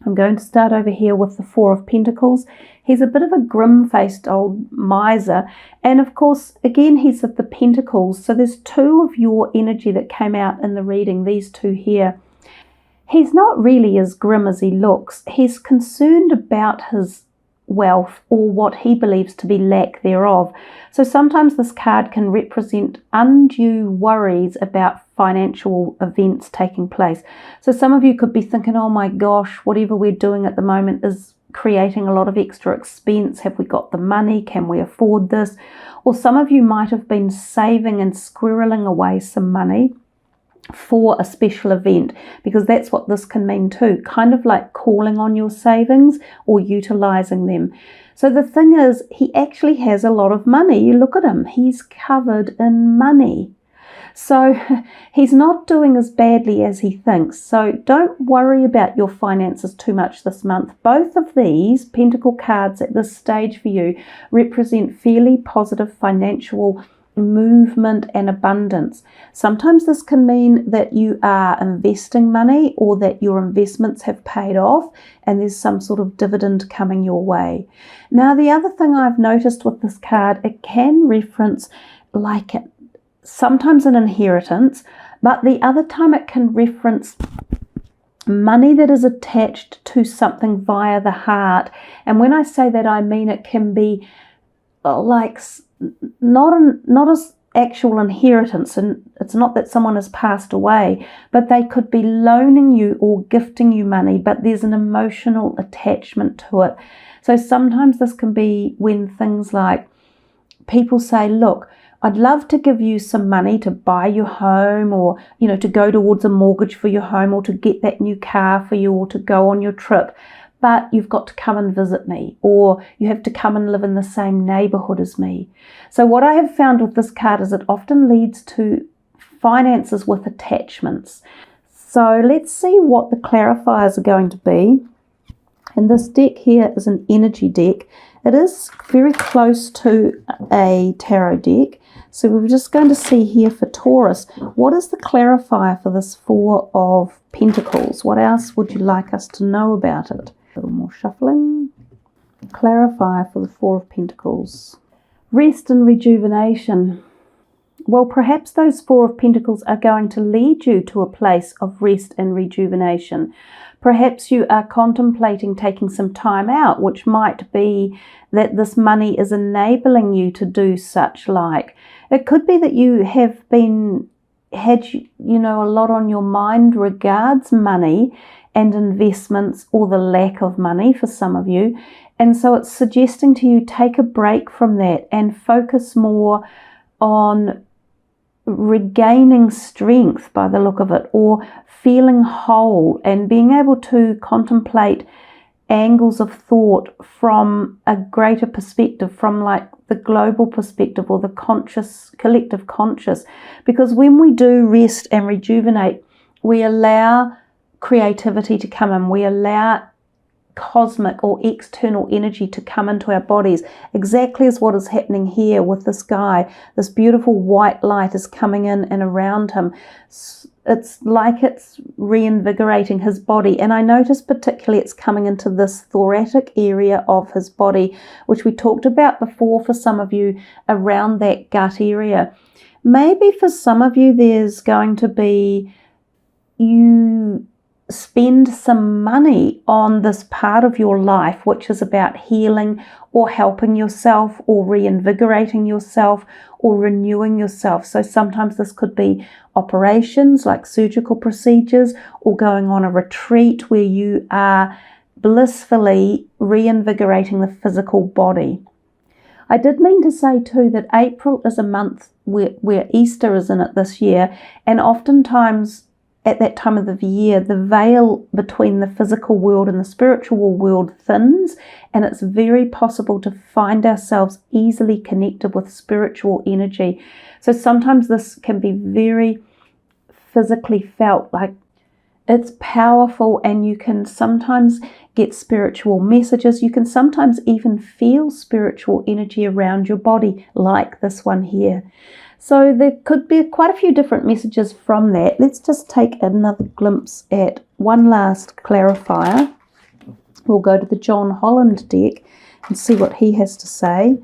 I'm going to start over here with the Four of Pentacles. He's a bit of a grim-faced old miser. And of course, again, he's at the Pentacles. So there's two of your energy that came out in the reading, these two here. He's not really as grim as he looks. He's concerned about his wealth or what he believes to be lack thereof. So sometimes this card can represent undue worries about financial events taking place. So some of you could be thinking, oh my gosh, whatever we're doing at the moment is creating a lot of extra expense. Have we got the money? Can we afford this? Or some of you might have been saving and squirreling away some money for a special event, because that's what this can mean too, kind of like calling on your savings or utilizing them. So the thing is, he actually has a lot of money. You look at him, he's covered in money. So he's not doing as badly as he thinks. So don't worry about your finances too much this month. Both of these Pentacle cards at this stage for you represent fairly positive financial movement and abundance. Sometimes this can mean that you are investing money or that your investments have paid off and there's some sort of dividend coming your way. Now, the other thing I've noticed with this card, it can reference like sometimes an inheritance, but the other time it can reference money that is attached to something via the heart. And when I say that, I mean it can be like not as actual inheritance, and it's not that someone has passed away, but they could be loaning you or gifting you money, but there's an emotional attachment to it. So sometimes this can be when things like people say, look, I'd love to give you some money to buy your home, or to go towards a mortgage for your home, or to get that new car for you, or to go on your trip, but you've got to come and visit me, or you have to come and live in the same neighborhood as me. So what I have found with this card is it often leads to finances with attachments. So let's see what the clarifiers are going to be. And this deck here is an energy deck. It is very close to a tarot deck. So we're just going to see here for Taurus, what is the clarifier for this Four of Pentacles? What else would you like us to know about it? A little more shuffling. Clarifier for the Four of Pentacles. Rest and rejuvenation. Well, perhaps those Four of Pentacles are going to lead you to a place of rest and rejuvenation. Perhaps you are contemplating taking some time out, which might be that this money is enabling you to do such like. It could be that you have had a lot on your mind regards money and investments, or the lack of money for some of you. And so it's suggesting to you take a break from that and focus more on regaining strength by the look of it, or feeling whole and being able to contemplate angles of thought from a greater perspective, from like the global perspective or the conscious, collective conscious. Because when we do rest and rejuvenate, we allow creativity to come in, we allow cosmic or external energy to come into our bodies, exactly as what is happening here with this guy. This beautiful white light is coming in and around him. It's like it's reinvigorating his body, and I notice particularly it's coming into this thoracic area of his body, which we talked about before for some of you, around that gut area. Maybe for some of you there's going to be, you spend some money on this part of your life which is about healing or helping yourself or reinvigorating yourself or renewing yourself. So sometimes this could be operations like surgical procedures, or going on a retreat where you are blissfully reinvigorating the physical body. I did mean to say too that April is a month where Easter is in it this year, and oftentimes at that time of the year, the veil between the physical world and the spiritual world thins, and it's very possible to find ourselves easily connected with spiritual energy. So sometimes this can be very physically felt, like it's powerful, and you can sometimes get spiritual messages. You can sometimes even feel spiritual energy around your body, like this one here. So there could be quite a few different messages from that. Let's just take another glimpse at one last clarifier. We'll go to the John Holland deck and see what he has to say.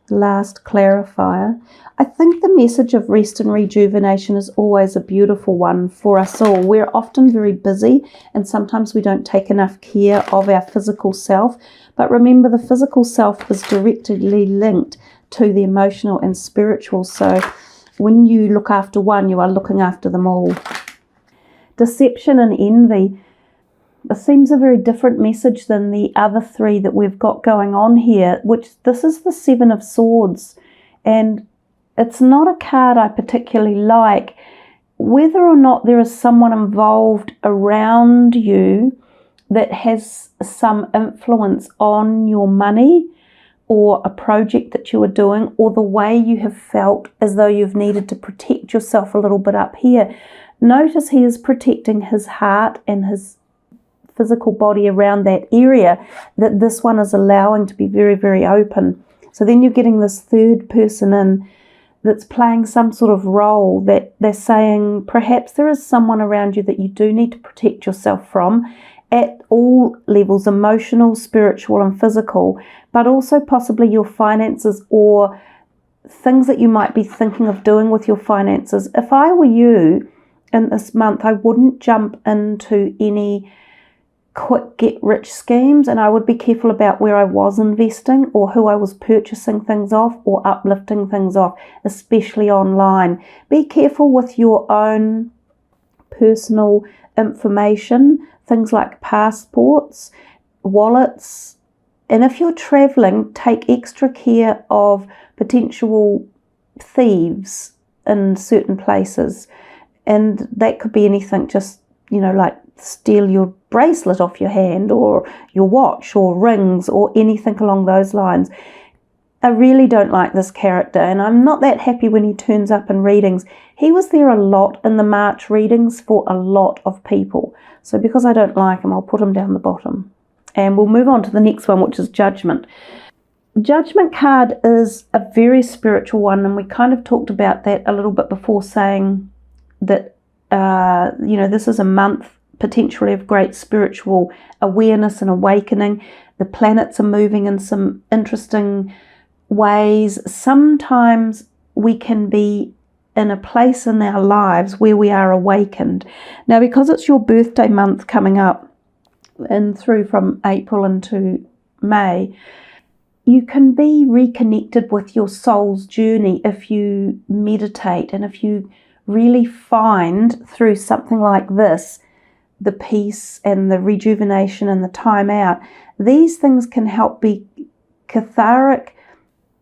Last clarifier. I think the message of rest and rejuvenation is always a beautiful one for us all. We're often very busy and sometimes we don't take enough care of our physical self. But remember, the physical self is directly linked to the emotional and spiritual. So when you look after one, you are looking after them all. Deception and envy. It seems a very different message than the other three that we've got going on here, which this is the Seven of Swords. And it's not a card I particularly like. Whether or not there is someone involved around you that has some influence on your money or a project that you are doing, or the way you have felt as though you've needed to protect yourself a little bit up here. Notice he is protecting his heart and his physical body around that area that this one is allowing to be very, very open. So then you're getting this third person in that's playing some sort of role that they're saying perhaps there is someone around you that you do need to protect yourself from at all levels, emotional, spiritual and physical, but also possibly your finances or things that you might be thinking of doing with your finances. If I were you in this month, I wouldn't jump into any quick get rich schemes, and I would be careful about where I was investing or who I was purchasing things off or uplifting things off, especially online. Be careful with your own personal information, things like passports, wallets, and if you're traveling, take extra care of potential thieves in certain places. And that could be anything, just, like steal your bracelet off your hand or your watch or rings or anything along those lines. I really don't like this character, and I'm not that happy when he turns up in readings. He was there a lot in the March readings for a lot of people. So because I don't like him, I'll put him down the bottom. And we'll move on to the next one, which is Judgment. Judgment card is a very spiritual one, and we kind of talked about that a little bit before, saying that this is a month potentially of great spiritual awareness and awakening. The planets are moving in some interesting ways. Sometimes we can be in a place in our lives where we are awakened. Now, because it's your birthday month coming up and through from April into May, you can be reconnected with your soul's journey if you meditate and if you really find through something like this the peace and the rejuvenation and the time out. These things can help be cathartic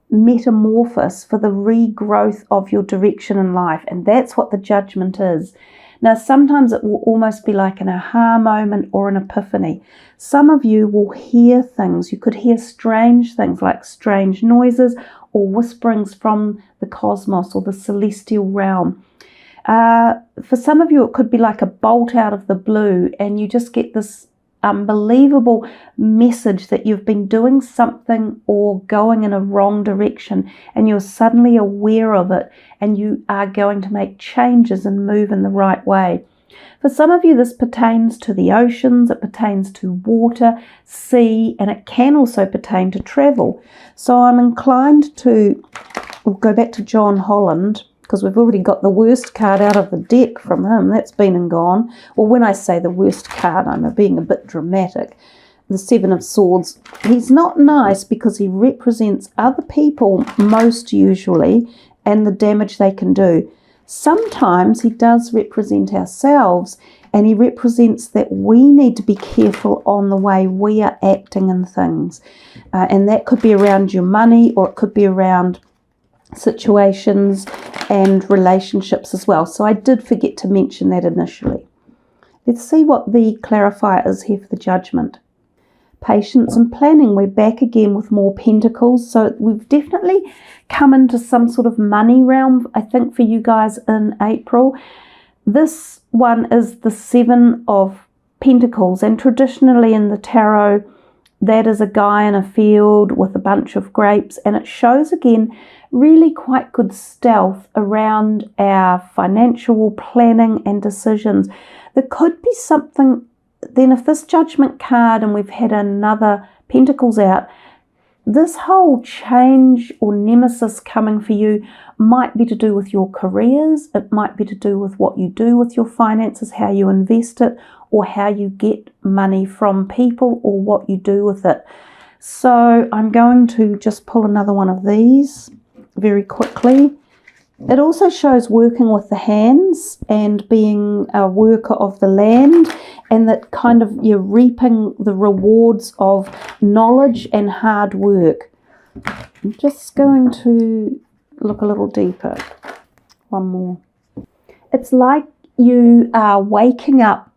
metamorphosis for the regrowth of your direction in life, and that's what the Judgment is. Now, sometimes it will almost be like an aha moment or an epiphany. Some of you will hear things. You could hear strange things like strange noises or whisperings from the cosmos or the celestial realm. For some of you, it could be like a bolt out of the blue, and you just get this unbelievable message that you've been doing something or going in a wrong direction, and you're suddenly aware of it, and you are going to make changes and move in the right way. For some of you, this pertains to the oceans, it pertains to water, sea, and it can also pertain to travel. So I'm inclined to go back to John Holland, because we've already got the worst card out of the deck from him. That's been and gone. Well, when I say the worst card, I'm being a bit dramatic. The Seven of Swords. He's not nice because he represents other people most usually and the damage they can do. Sometimes he does represent ourselves, and he represents that we need to be careful on the way we are acting in things. And that could be around your money, or it could be around situations and relationships as well. So I did forget to mention that initially. Let's see what the clarifier is here for the Judgment. Patience and planning. We're back again with more pentacles. So we've definitely come into some sort of money realm, I think, for you guys in April. This one is the Seven of Pentacles, and traditionally in the tarot, that is a guy in a field with a bunch of grapes, and it shows again really quite good stealth around our financial planning and decisions. There could be something then if this Judgment card, and we've had another Pentacles out, this whole change or nemesis coming for you might be to do with your careers. It might be to do with what you do with your finances, how you invest it, or how you get money from people, or what you do with it. So I'm going to just pull another one of these very quickly. It also shows working with the hands and being a worker of the land, and that kind of you're reaping the rewards of knowledge and hard work. I'm just going to look a little deeper. One more. It's like you are waking up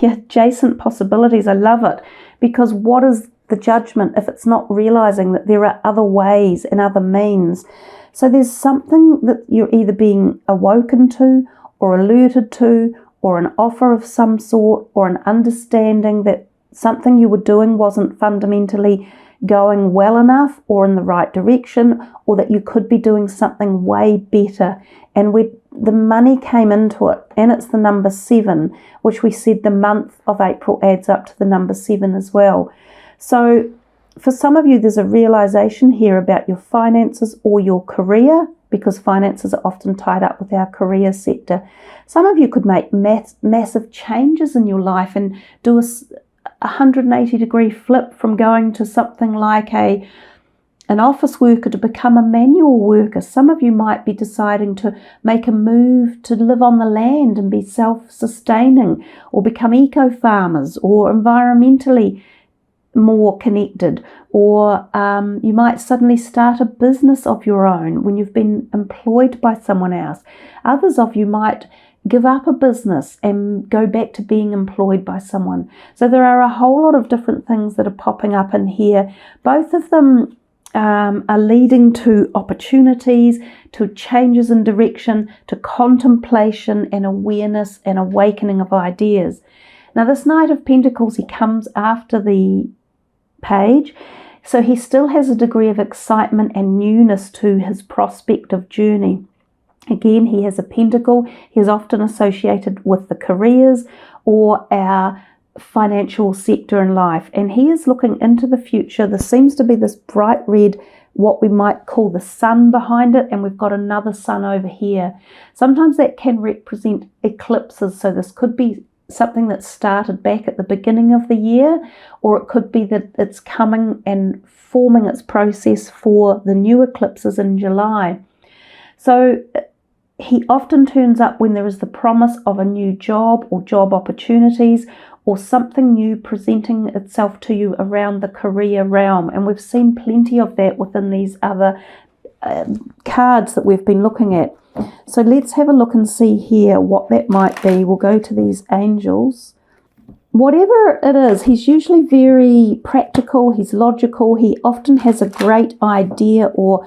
adjacent possibilities. I love it, because what is the Judgment if it's not realizing that there are other ways and other means? So there's something that you're either being awoken to or alerted to, or an offer of some sort, or an understanding that something you were doing wasn't fundamentally going well enough or in the right direction, or that you could be doing something way better. And the money came into it, and it's the number 7, which we said the month of April adds up to the number 7 as well. So for some of you, there's a realization here about your finances or your career, because finances are often tied up with our career sector. Some of you could make massive changes in your life and do a 180-degree flip from going to something like an office worker to become a manual worker. Some of you might be deciding to make a move to live on the land and be self-sustaining, or become eco-farmers, or environmentally more connected, or you might suddenly start a business of your own when you've been employed by someone else. Others of you might give up a business and go back to being employed by someone. So there are a whole lot of different things that are popping up in here. Both of them are leading to opportunities, to changes in direction, to contemplation and awareness and awakening of ideas. Now this Knight of Pentacles, he comes after the Page, so he still has a degree of excitement and newness to his prospective journey. Again, he has a pentacle. He is often associated with the careers or our financial sector in life, and he is looking into the future. There seems to be this bright red, what we might call the sun behind it, and we've got another sun over here. Sometimes that can represent eclipses, so this could be something that started back at the beginning of the year, or it could be that it's coming and forming its process for the new eclipses in July. So he often turns up when there is the promise of a new job or job opportunities, or something new presenting itself to you around the career realm. And we've seen plenty of that within these other cards that we've been looking at. So let's have a look and see here what that might be. We'll go to these angels. Whatever it is, he's usually very practical, he's logical, he often has a great idea or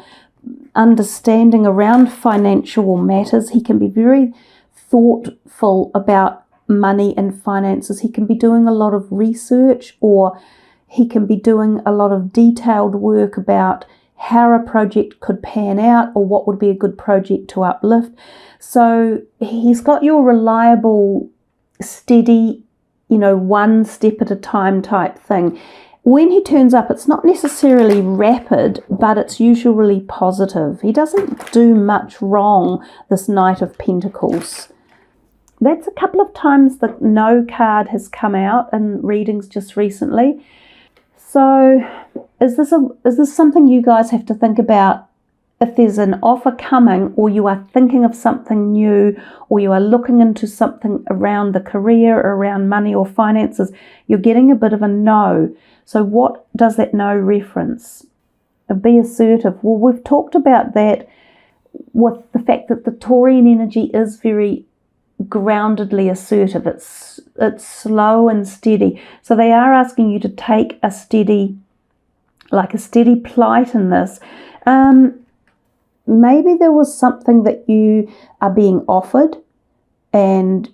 understanding around financial matters. He can be very thoughtful about money and finances. He can be doing a lot of research, or he can be doing a lot of detailed work about how a project could pan out, or what would be a good project to uplift. So he's got your reliable, steady, one step at a time type thing. When he turns up, it's not necessarily rapid, but it's usually positive. He doesn't do much wrong, this Knight of Pentacles. That's a couple of times the No card has come out in readings just recently. So is this something you guys have to think about? If there's an offer coming, or you are thinking of something new, or you are looking into something around the career, or around money or finances, you're getting a bit of a no. So what does that no reference? Be assertive. Well, we've talked about that with the fact that the Taurian energy is very groundedly assertive. It's slow and steady. So they are asking you to take a steady plight in this. Maybe there was something that you are being offered and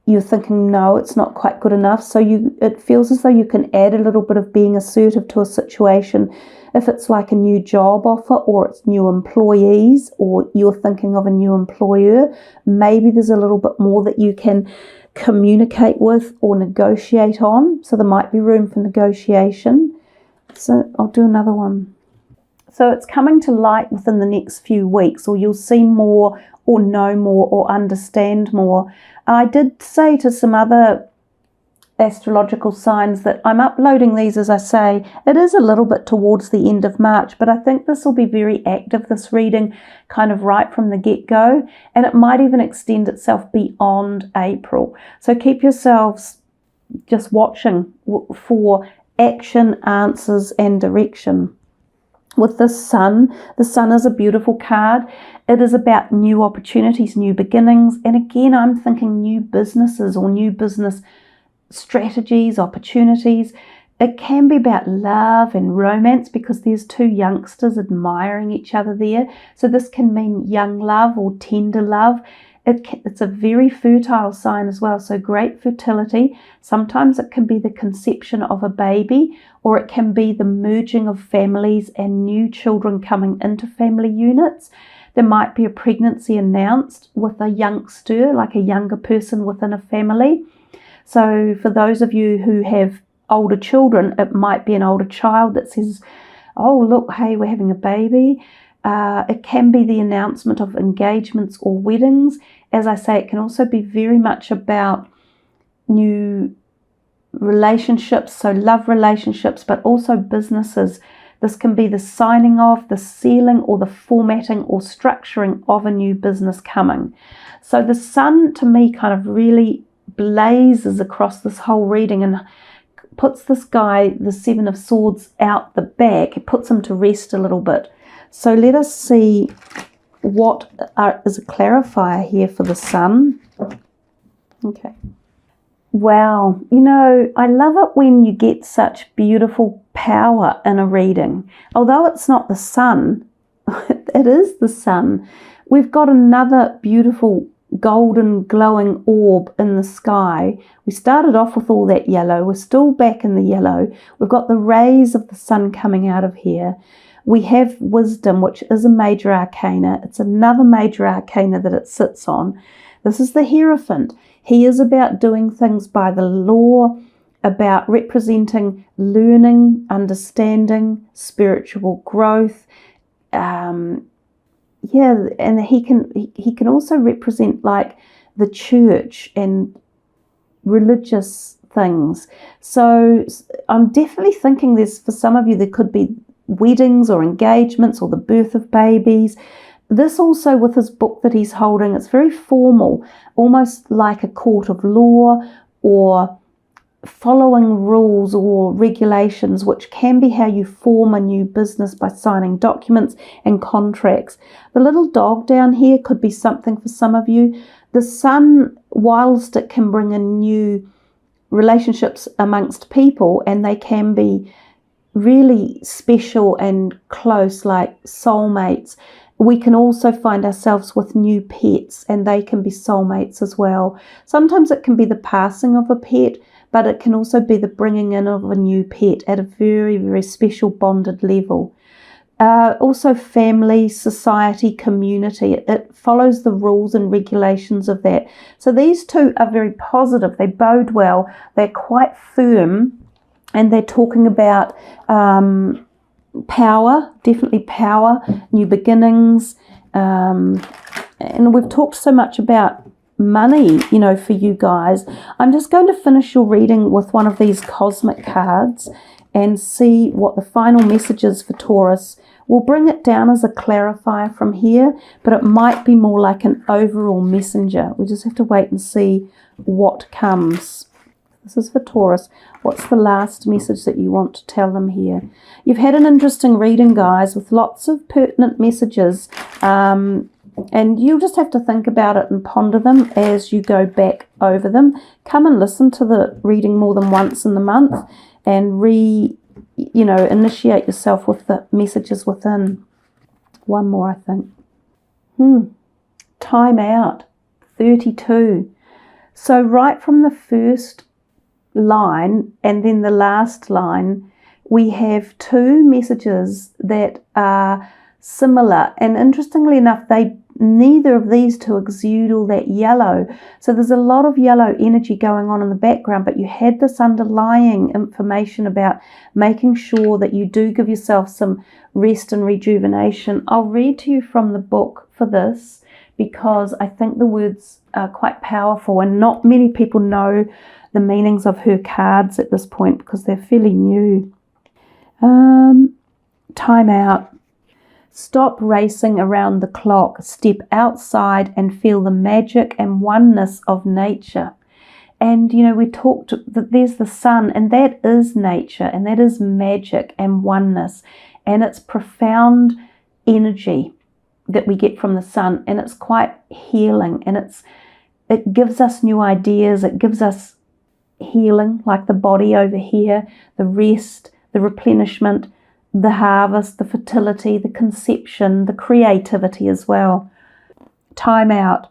you're thinking, no, it's not quite good enough. So it feels as though you can add a little bit of being assertive to a situation. If it's like a new job offer, or it's new employees, or you're thinking of a new employer, maybe there's a little bit more that you can communicate with or negotiate on. So there might be room for negotiation. So I'll do another one. So it's coming to light within the next few weeks, or you'll see more or know more or understand more. I did say to some other astrological signs that I'm uploading these, as I say, it is a little bit towards the end of March, but I think this will be very active, this reading, kind of right from the get-go, and it might even extend itself beyond April. So keep yourselves just watching for action, answers, and direction. With the Sun is a beautiful card. It is about new opportunities, new beginnings, and again, I'm thinking new businesses or new business strategies, opportunities. It can be about love and romance because there's two youngsters admiring each other there. So this can mean young love or tender love. It's a very fertile sign as well, so great fertility. Sometimes it can be the conception of a baby, or it can be the merging of families and new children coming into family units. There might be a pregnancy announced with a youngster, like a younger person within a family. So for those of you who have older children, it might be an older child that says, oh, look, hey, we're having a baby. It can be the announcement of engagements or weddings. As I say, it can also be very much about new relationships, so love relationships, but also businesses. This can be the signing of, the sealing, or the formatting or structuring of a new business coming. So the Sun, to me, kind of really blazes across this whole reading and puts this guy, the Seven of Swords, out the back. It puts him to rest a little bit. So let us see what is a clarifier here for the Sun. Okay. Wow. You know, I love it when you get such beautiful power in a reading. Although it's not the Sun, it is the Sun. We've got another beautiful golden glowing orb in the sky. We started off with all that yellow. We're still back in the yellow. We've got the rays of the sun coming out of here. We have wisdom, which is a major arcana. It's another major arcana that it sits on. This is the Hierophant. He is about doing things by the law, about representing learning, understanding, spiritual growth. And he can also represent like the church and religious things. So I'm definitely thinking for some of you, there could be weddings or engagements or the birth of babies. This also, with his book that he's holding, it's very formal, almost like a court of law or following rules or regulations, which can be how you form a new business by signing documents and contracts. The little dog down here could be something for some of you. The Sun, whilst it can bring in new relationships amongst people, and they can be really special and close, like soulmates, we can also find ourselves with new pets, and they can be soulmates as well. Sometimes it can be the passing of a pet, but it can also be the bringing in of a new pet at a very, very special bonded level. Also family, society, community. It follows the rules and regulations of that. So these two are very positive. They bode well. They're quite firm, and they're talking about power, definitely power, new beginnings. And we've talked so much about money, you know, for you guys. I'm just going to finish your reading with one of these cosmic cards and see what the final message is for Taurus. We'll bring it down as a clarifier from here, but it might be more like an overall messenger. We just have to wait and see what comes. This is for Taurus. What's the last message that you want to tell them here? You've had an interesting reading, guys, with lots of pertinent messages. And you'll just have to think about it and ponder them as you go back over them. Come and listen to the reading more than once in the month and initiate yourself with the messages within. One more, I think. Time out. 32. So right from the first line and then the last line, we have two messages that are similar. And interestingly enough, they neither of these two exude all that yellow. So there's a lot of yellow energy going on in the background, but you had this underlying information about making sure that you do give yourself some rest and rejuvenation. I'll read to you from the book for this because I think the words are quite powerful, and not many people know the meanings of her cards at this point because they're fairly new. Time out. Stop racing around the clock. Step outside and feel the magic and oneness of nature. And, we talked that there's the sun, and that is nature, and that is magic and oneness. And it's profound energy that we get from the sun, and it's quite healing, and it gives us new ideas. It gives us healing, like the body over here, the rest, the replenishment, the harvest, the fertility, the conception, the creativity as well. Time out.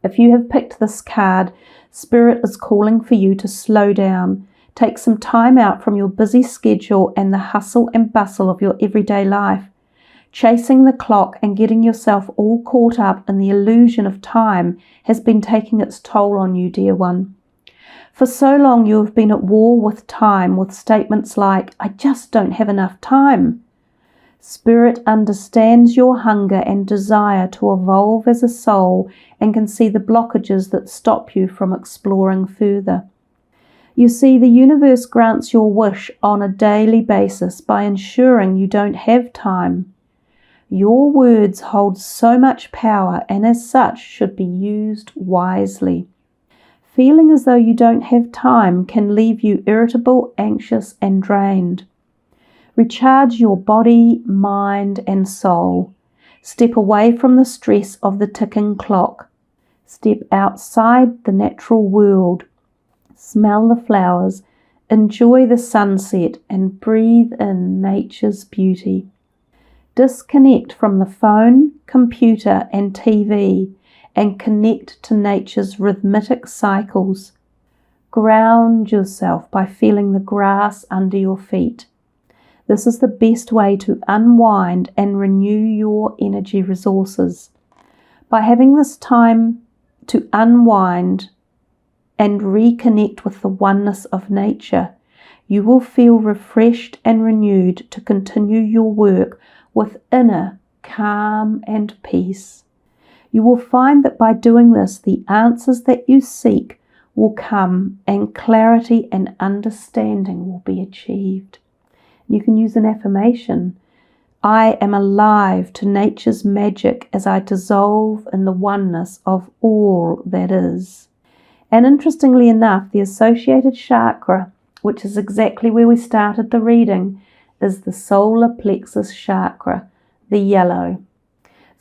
If you have picked this card, Spirit is calling for you to slow down. Take some time out from your busy schedule and the hustle and bustle of your everyday life. Chasing the clock and getting yourself all caught up in the illusion of time has been taking its toll on you, dear one. For so long you have been at war with time, with statements like, I just don't have enough time. Spirit understands your hunger and desire to evolve as a soul and can see the blockages that stop you from exploring further. You see, the universe grants your wish on a daily basis by ensuring you don't have time. Your words hold so much power and as such should be used wisely. Feeling as though you don't have time can leave you irritable, anxious, and drained. Recharge your body, mind, and soul. Step away from the stress of the ticking clock. Step outside the natural world. Smell the flowers. Enjoy the sunset and breathe in nature's beauty. Disconnect from the phone, computer, and TV and connect to nature's rhythmic cycles. Ground yourself by feeling the grass under your feet. This is the best way to unwind and renew your energy resources. By having this time to unwind and reconnect with the oneness of nature, you will feel refreshed and renewed to continue your work with inner calm and peace. You will find that by doing this, the answers that you seek will come and clarity and understanding will be achieved. You can use an affirmation. I am alive to nature's magic as I dissolve in the oneness of all that is. And interestingly enough, the associated chakra, which is exactly where we started the reading, is the solar plexus chakra, the yellow.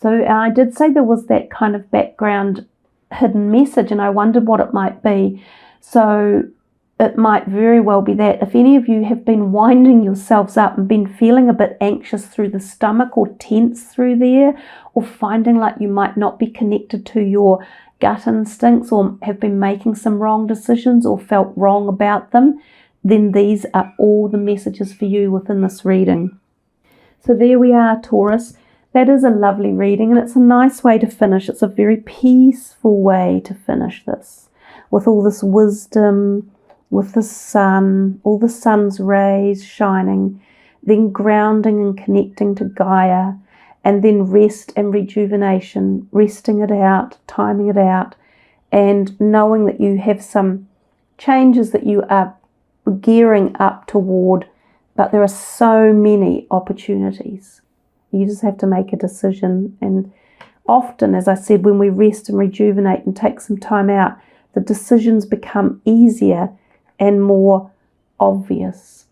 So I did say there was that kind of background hidden message, and I wondered what it might be. So it might very well be that if any of you have been winding yourselves up and been feeling a bit anxious through the stomach or tense through there, or finding like you might not be connected to your gut instincts or have been making some wrong decisions or felt wrong about them, then these are all the messages for you within this reading. So there we are, Taurus. That is a lovely reading, and it's a nice way to finish. It's a very peaceful way to finish this, with all this wisdom, with the sun, all the sun's rays shining, then grounding and connecting to Gaia, and then rest and rejuvenation, resting it out, timing it out, and knowing that you have some changes that you are gearing up toward, but there are so many opportunities. You just have to make a decision. And often, as I said, when we rest and rejuvenate and take some time out, the decisions become easier and more obvious.